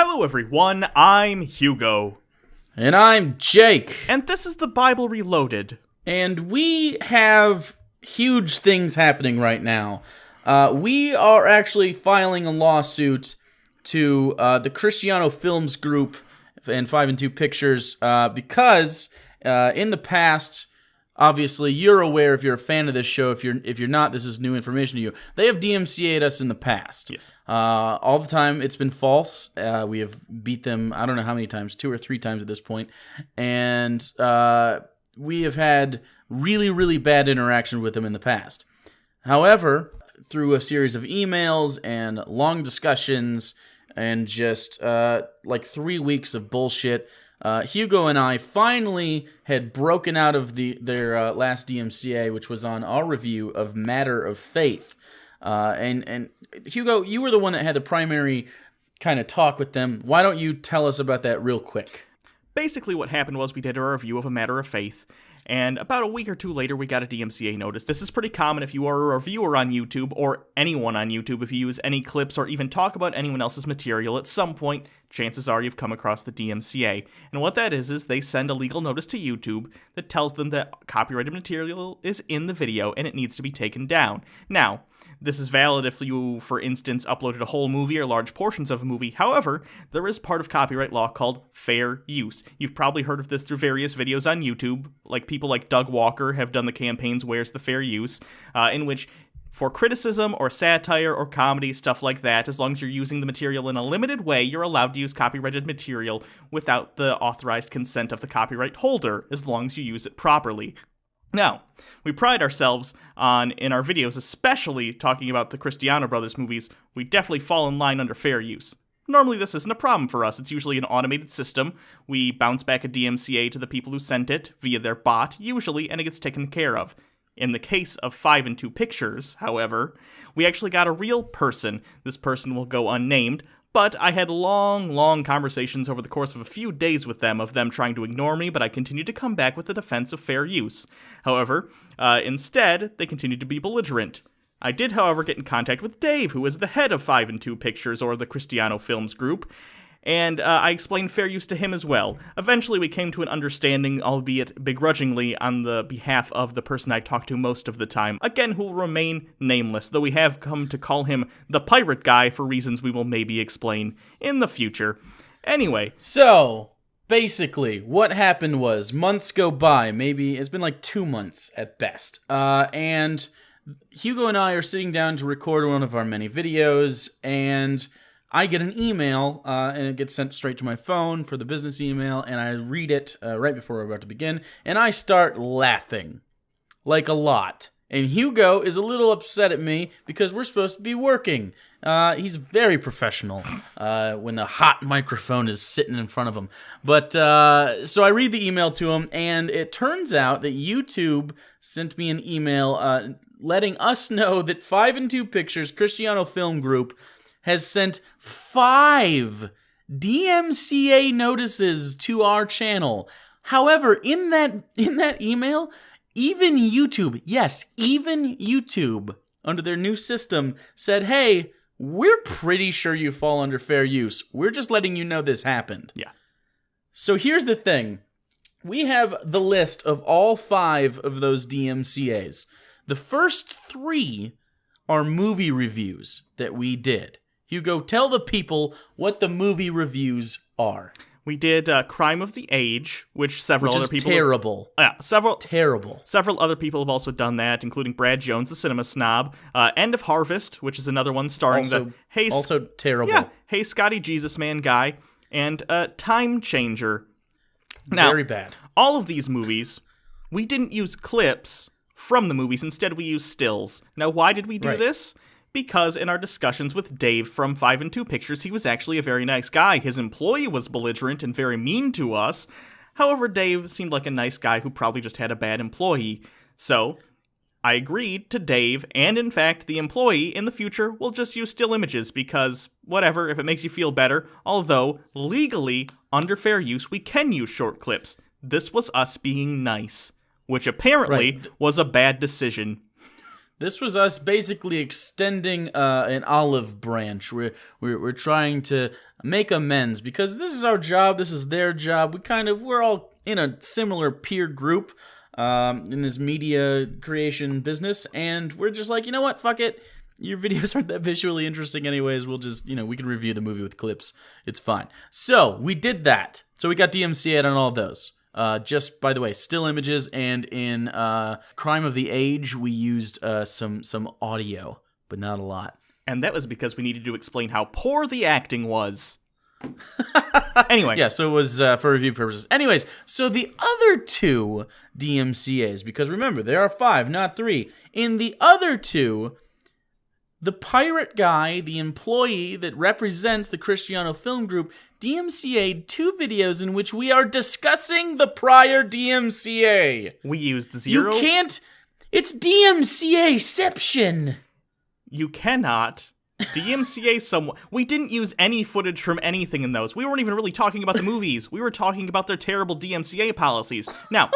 Hello everyone, I'm Hugo. And I'm Jake. And this is the Bible Reloaded. And we have huge things happening right now. We are actually filing a lawsuit to the Cristiano Films Group and 5 and 2 Pictures because in the past, obviously you're aware if you're a fan of this show. If you're not, this is new information to you. They have DMCA'd us in the past. Yes. All the time it's been false. We have beat them, I don't know how many times, 2 or 3 times at this point. And we have had really, really bad interaction with them in the past. However, through a series of emails and long discussions and just like 3 weeks of bullshit, Hugo and I finally had broken out of their last DMCA, which was on our review of Matter of Faith. And Hugo, you were the one that had the primary kind of talk with them. Why don't you tell us about that real quick? Basically what happened was we did a review of A Matter of Faith, and about a week or two later we got a DMCA notice. This is pretty common if you are a reviewer on YouTube, or anyone on YouTube. If you use any clips or even talk about anyone else's material, at some point, chances are you've come across the DMCA. And what that is they send a legal notice to YouTube that tells them that copyrighted material is in the video and it needs to be taken down. Now, this is valid if you, for instance, uploaded a whole movie or large portions of a movie. However, there is part of copyright law called fair use. You've probably heard of this through various videos on YouTube, like people like Doug Walker have done the campaigns Where's the Fair Use, in which for criticism or satire or comedy, stuff like that, as long as you're using the material in a limited way, you're allowed to use copyrighted material without the authorized consent of the copyright holder, as long as you use it properly. Now, we pride ourselves on, in our videos, especially talking about the Cristiano Brothers movies, we definitely fall in line under fair use. Normally this isn't a problem for us, it's usually an automated system. We bounce back a DMCA to the people who sent it via their bot, usually, and it gets taken care of. In the case of 5 and 2 Pictures, however, we actually got a real person. This person will go unnamed, but I had long conversations over the course of a few days with them, of them trying to ignore me, but I continued to come back with the defense of fair use. However, instead, they continued to be belligerent. I did, however, get in contact with Dave, who is the head of 5 and 2 Pictures, or the Cristiano Films Group, and I explained fair use to him as well. Eventually, we came to an understanding, albeit begrudgingly, on the behalf of the person I talked to most of the time. Again, who will remain nameless, though we have come to call him the Pirate Guy for reasons we will maybe explain in the future. Anyway. So, basically, what happened was, months go by, maybe, it's been like 2 months at best, and Hugo and I are sitting down to record one of our many videos, and I get an email, and it gets sent straight to my phone for the business email, and I read it right before we're about to begin, and I start laughing. Like a lot. And Hugo is a little upset at me because we're supposed to be working. He's very professional when the hot microphone is sitting in front of him. But, so I read the email to him, and it turns out that YouTube sent me an email letting us know that 5 and 2 Pictures, Cristiano Film Group, has sent 5 DMCA notices to our channel. However, in that email, even YouTube, yes, even YouTube, under their new system, said, hey, we're pretty sure you fall under fair use. We're just letting you know this happened. Yeah. So here's the thing. We have the list of all 5 of those DMCAs. The first 3 are movie reviews that we did. Hugo, tell the people what the movie reviews are. We did Crime of the Age, which several other people... terrible. Terrible. Several other people have also done that, including Brad Jones, the cinema snob. End of Harvest, which is another one starring also terrible. Yeah, Hey Scotty Jesus Man guy, and Time Changer. Now, very bad. All of these movies, we didn't use clips from the movies. Instead, we used stills. Now, why did we do this? Because in our discussions with Dave from 5 and 2 Pictures, he was actually a very nice guy. His employee was belligerent and very mean to us. However, Dave seemed like a nice guy who probably just had a bad employee. So, I agreed to Dave, and in fact, the employee in the future will just use still images because, whatever, if it makes you feel better, although, legally, under fair use, we can use short clips. This was us being nice, which apparently was a bad decision. This was us basically extending an olive branch. We're trying to make amends because this is our job. This is their job. We're all in a similar peer group in this media creation business, and we're just like, you know what? Fuck it. Your videos aren't that visually interesting anyways. We'll just, we can review the movie with clips. It's fine. So we did that. So we got DMCA'd on all of those. Just, by the way, still images, and in Crime of the Age, we used some audio, but not a lot. And that was because we needed to explain how poor the acting was. Anyway. Yeah, so it was for review purposes. Anyways, so the other two DMCAs, because remember, there are 5, not 3. In the other two, the pirate guy, the employee that represents the Cristiano Film Group, DMCA'd 2 videos in which we are discussing the prior DMCA. We used 0. You can't... It's DMCA-ception. You cannot DMCA someone. We didn't use any footage from anything in those. We weren't even really talking about the movies. We were talking about their terrible DMCA policies. Now,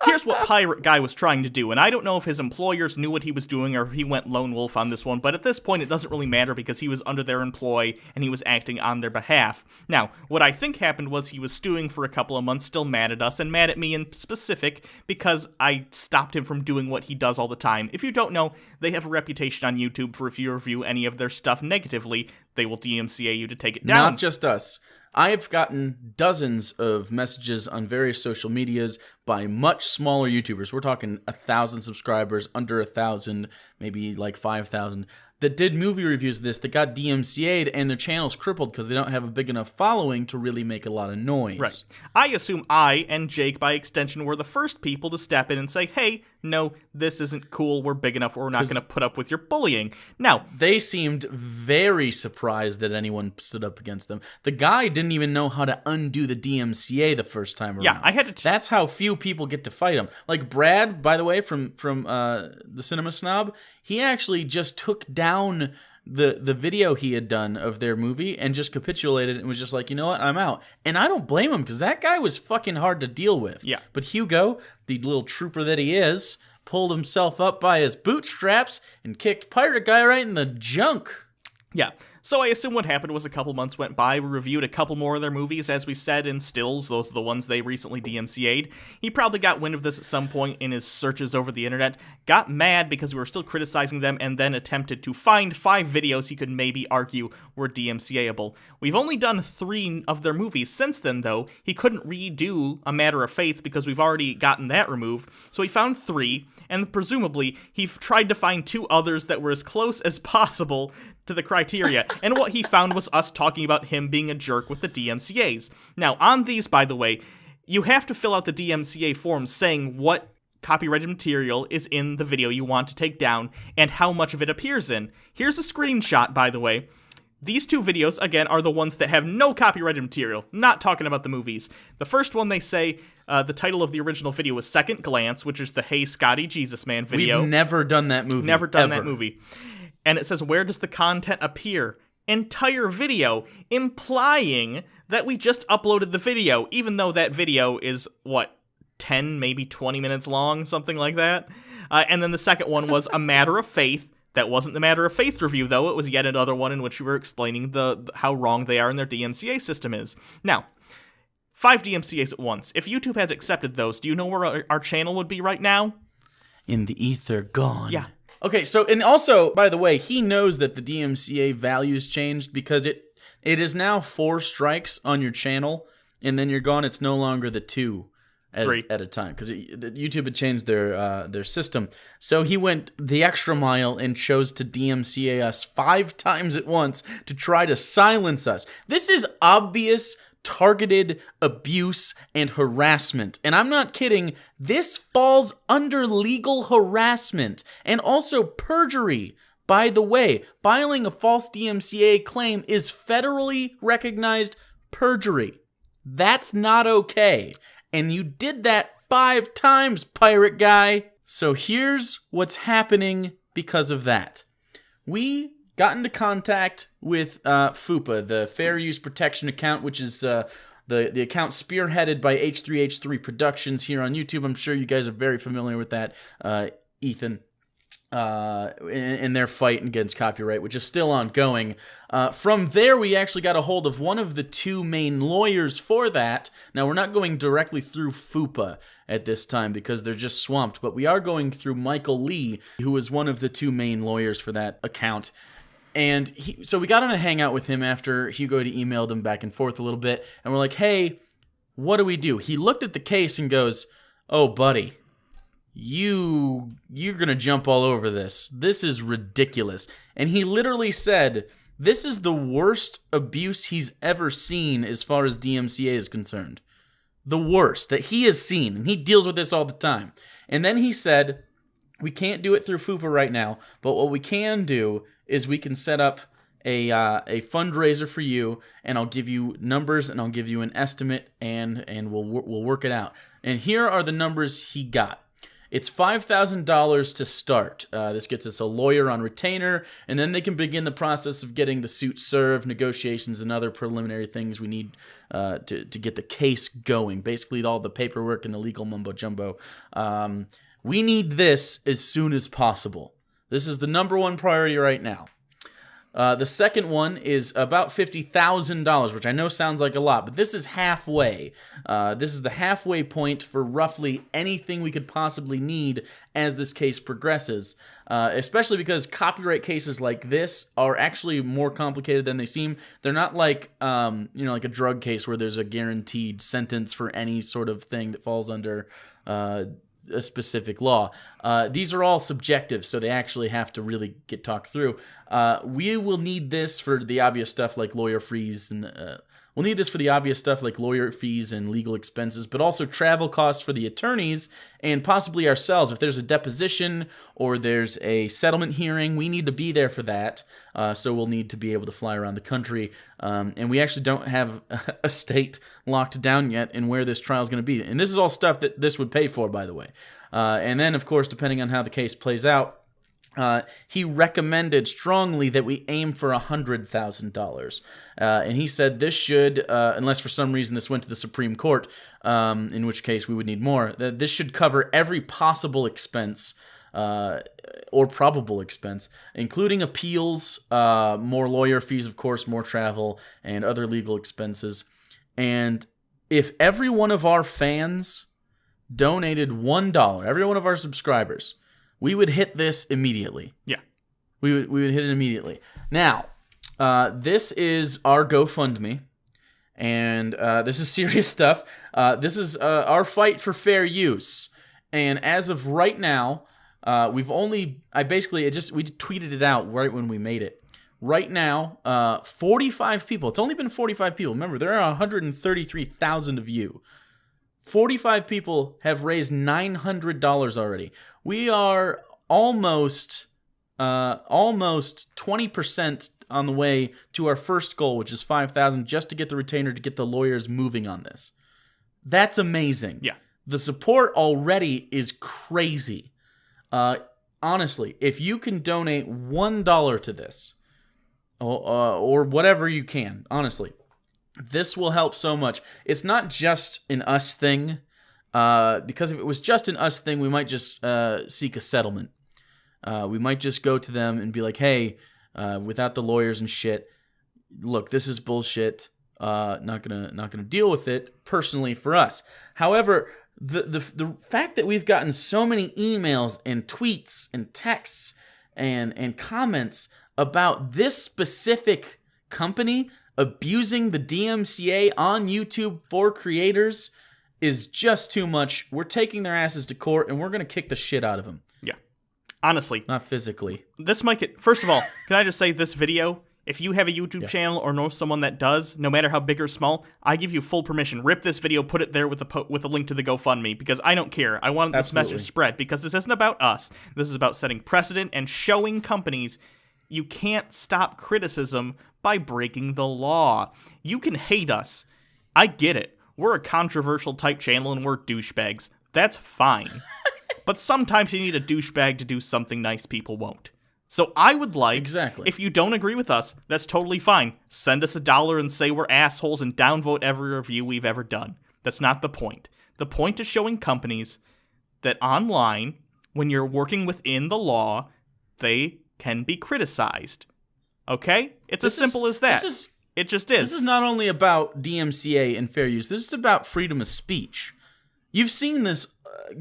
here's what Pirate Guy was trying to do, and I don't know if his employers knew what he was doing or if he went lone wolf on this one, but at this point it doesn't really matter because he was under their employ and he was acting on their behalf. Now, what I think happened was he was stewing for a couple of months, still mad at us, and mad at me in specific because I stopped him from doing what he does all the time. If you don't know, they have a reputation on YouTube for if you review any of their stuff negatively, they will DMCA you to take it down. Not just us. I have gotten dozens of messages on various social medias by much smaller YouTubers. We're talking 1,000 subscribers, under 1,000, maybe like 5,000, that did movie reviews of this that got DMCA'd and their channels crippled because they don't have a big enough following to really make a lot of noise. Right. I assume I and Jake, by extension, were the first people to step in and say, hey, no, this isn't cool, we're big enough, we're not going to put up with your bullying. Now, they seemed very surprised that anyone stood up against them. The guy didn't even know how to undo the DMCA the first time around. Yeah, I had to... That's how few people get to fight him. Like Brad, by the way, from the Cinema Snob, he actually just took down the video he had done of their movie and just capitulated and was just like, you know what, I'm out. And I don't blame him because that guy was fucking hard to deal with. Yeah. But Hugo, the little trooper that he is, pulled himself up by his bootstraps and kicked Pirate Guy right in the junk. Yeah. So I assume what happened was a couple months went by, we reviewed a couple more of their movies, as we said, in stills, those are the ones they recently DMCA'd. He probably got wind of this at some point in his searches over the internet, got mad because we were still criticizing them, and then attempted to find 5 videos he could maybe argue were DMCA'able. We've only done 3 of their movies since then, though. He couldn't redo A Matter of Faith because we've already gotten that removed, so he found 3, and presumably he tried to find 2 others that were as close as possible to the criteria, and what he found was us talking about him being a jerk with the DMCAs. Now, on these, by the way, you have to fill out the DMCA forms saying what copyrighted material is in the video you want to take down and how much of it appears in. Here's a screenshot, by the way. These 2 videos, again, are the ones that have no copyrighted material, not talking about the movies. The first one, they say, the title of the original video was Second Glance, which is the Hey Scotty Jesus Man video. We've never done that movie. Never done ever. that movie. And it says, where does the content appear? Entire video, implying that we just uploaded the video, even though that video is, 10, maybe 20 minutes long, something like that. And then the second one was A Matter of Faith. That wasn't the Matter of Faith review, though. It was yet another one in which we were explaining how wrong they are and their DMCA system is. Now, 5 DMCAs at once. If YouTube had accepted those, do you know where our channel would be right now? In the ether, gone. Yeah. Okay, so, and also, by the way, he knows that the DMCA values changed because it is now 4 strikes on your channel, and then you're gone. It's no longer the 2 at a time because YouTube had changed their system. So he went the extra mile and chose to DMCA us 5 times at once to try to silence us. This is obvious targeted abuse and harassment. And I'm not kidding, this falls under legal harassment and also perjury. By the way, filing a false DMCA claim is federally recognized perjury. That's not okay. And you did that 5 times, Pirate Guy. So here's what's happening because of that. We got into contact with FUPA, the Fair Use Protection account, which is the account spearheaded by H3H3 Productions here on YouTube. I'm sure you guys are very familiar with that, Ethan. in their fight against copyright, which is still ongoing. From there, we actually got a hold of one of the two main lawyers for that. Now, we're not going directly through FUPA at this time because they're just swamped, but we are going through Michael Lee, who was one of the two main lawyers for that account. And so we got on a hangout with him after Hugo had emailed him back and forth a little bit, and we're like, hey, what do we do? He looked at the case and goes, oh, buddy, you're gonna jump all over this. This is ridiculous. And he literally said, this is the worst abuse he's ever seen as far as DMCA is concerned. The worst that he has seen, and he deals with this all the time. And then he said, we can't do it through FUPA right now, but what we can do is we can set up a fundraiser for you, and I'll give you numbers, and I'll give you an estimate, and we'll work it out. And here are the numbers he got. It's $5,000 to start. This gets us a lawyer on retainer, and then they can begin the process of getting the suit served, negotiations, and other preliminary things we need to get the case going. Basically, all the paperwork and the legal mumbo-jumbo. We need this as soon as possible. This is the number one priority right now. The second one is about $50,000, which I know sounds like a lot, but this is halfway. This is the halfway point for roughly anything we could possibly need as this case progresses, especially because copyright cases like this are actually more complicated than they seem. They're not like, like a drug case where there's a guaranteed sentence for any sort of thing that falls under a specific law. These are all subjective, so they actually have to really get talked through. We will need this for the obvious stuff like lawyer fees, and we'll need this for the obvious stuff like lawyer fees and legal expenses, but also travel costs for the attorneys and possibly ourselves. If there's a deposition or there's a settlement hearing, we need to be there for that. So we'll need to be able to fly around the country. And we actually don't have a state locked down yet in where this trial is going to be. And this is all stuff that this would pay for, by the way. And then, of course, depending on how the case plays out, he recommended strongly that we aim for $100,000. And he said this should, unless for some reason this went to the Supreme Court, in which case we would need more, that this should cover every possible expense or probable expense, including appeals, more lawyer fees, of course, more travel, and other legal expenses. And if every one of our fans donated $1, every one of our subscribers, we would hit this immediately. Yeah. We would hit it immediately. Now, this is our GoFundMe, and this is serious stuff. This is our fight for fair use. And as of right now, we tweeted it out right when we made it. Right now, 45 people. It's only been 45 people. Remember, there are 133,000 of you. 45 people have raised $900 already. We are almost 20% on the way to our first goal, which is $5,000, just to get the retainer, to get the lawyers moving on this. That's amazing. Yeah. The support already is crazy. Honestly, if you can donate $1 to this, or whatever you can, honestly, this will help so much. It's not just an us thing, because if it was just an us thing, we might just seek a settlement. We might just go to them and be like, hey, without the lawyers and shit, look, this is bullshit. Not gonna deal with it personally for us. However, the fact that we've gotten so many emails and tweets and texts and comments about this specific company abusing the DMCA on YouTube for creators is just too much. We're taking their asses to court, and we're going to kick the shit out of them. Yeah. Honestly. Not physically. This might get... First of all, can I just say this video, if you have a YouTube channel or know someone that does, no matter how big or small, I give you full permission. Rip this video, put it there with a link to the GoFundMe, because I don't care. I want this message spread, because this isn't about us. This is about setting precedent and showing companies you can't stop criticism by breaking the law. You can hate us. I get it. We're a controversial type channel and we're douchebags. That's fine. But sometimes you need a douchebag to do something nice people won't. So I would like, if you don't agree with us, that's totally fine. Send us $1 and say we're assholes and downvote every review we've ever done. That's not the point. The point is showing companies that online, when you're working within the law, they can be criticized. Okay? It's as This is- simple as that. It just is. This is not only about DMCA and fair use. This is about freedom of speech. You've seen this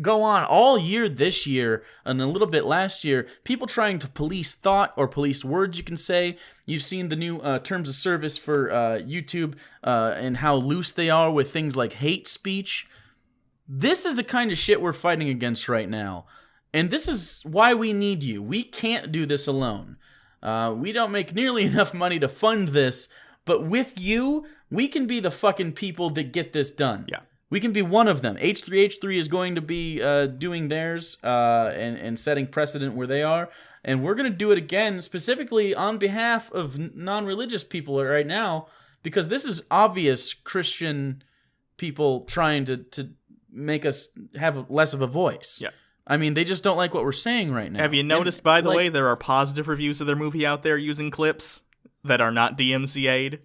go on all year this year and a little bit last year. People trying to police thought or police words, you can say. You've seen the new terms of service for YouTube and how loose they are with things like hate speech. This is the kind of shit we're fighting against right now. And this is why we need you. We can't do this alone. We don't make nearly enough money to fund this. But with you, we can be the fucking people that get this done. Yeah. We can be one of them. H3H3 is going to be doing theirs and setting precedent where they are. And we're going to do it again, specifically on behalf of non-religious people right now, because this is obvious Christian people trying to make us have less of a voice. Yeah. I mean, they just don't like what we're saying right now. Have you noticed, by the way, there are positive reviews of their movie out there using clips that are not DMCA'd?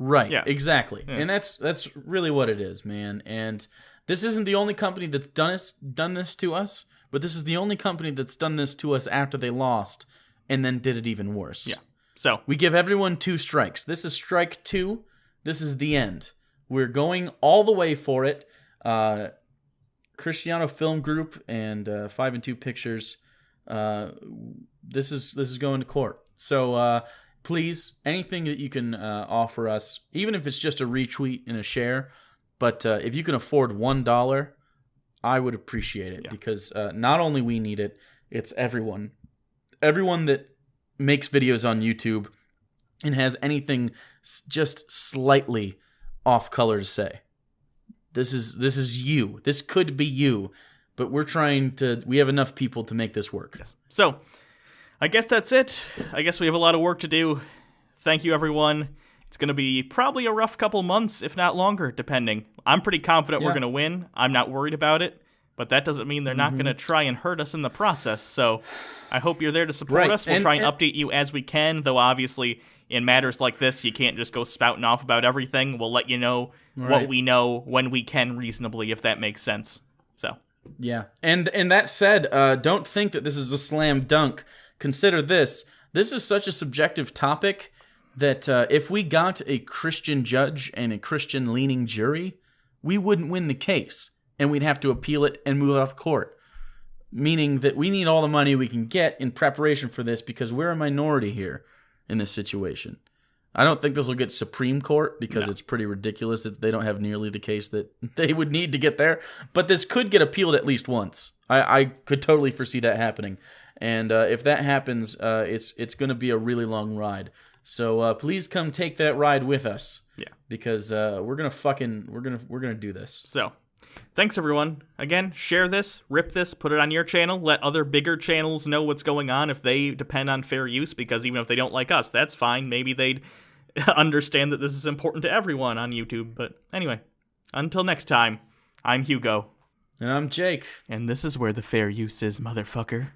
Right, Yeah. exactly. Yeah. And that's really what it is, man. And this isn't the only company that's done this to us, but this is the only company that's done this to us after they lost and then did it even worse. Yeah. So, We give everyone 2 strikes. This is strike 2. This is the end. We're going all the way for it. Cristiano Film Group and 5 and 2 Pictures. This is going to court. So please, anything that you can offer us, even if it's just a retweet and a share, but if you can afford $1, I would appreciate it, because not only we need it, it's everyone that makes videos on YouTube and has anything just slightly off color to say. This is you. This could be you, but we have enough people to make this work. yes. So, I guess that's it. I guess we have a lot of work to do. Thank you, everyone. It's going to be probably a rough couple months, if not longer, depending. I'm pretty confident we're going to win. I'm not worried about it, but that doesn't mean they're not going to try and hurt us in the process. So I hope you're there to support us. We'll try and update you as we can, though obviously in matters like this, you can't just go spouting off about everything. We'll let you know what we know when we can reasonably, if that makes sense. So yeah. And that said, don't think that this is a slam dunk. Consider this. This is such a subjective topic that if we got a Christian judge and a Christian-leaning jury, we wouldn't win the case, and we'd have to appeal it and move up court. Meaning that we need all the money we can get in preparation for this, because we're a minority here in this situation. I don't think this will get Supreme Court, because it's pretty ridiculous that they don't have nearly the case that they would need to get there. But this could get appealed at least once. I could totally foresee that happening. And if that happens, it's going to be a really long ride. So please come take that ride with us. yeah. Because we're gonna do this. So, thanks everyone. Again, share this, rip this, put it on your channel. Let other bigger channels know what's going on if they depend on fair use, because even if they don't like us, that's fine. Maybe they'd understand that this is important to everyone on YouTube. But anyway, until next time, I'm Hugo. And I'm Jake. And this is where the fair use is, motherfucker.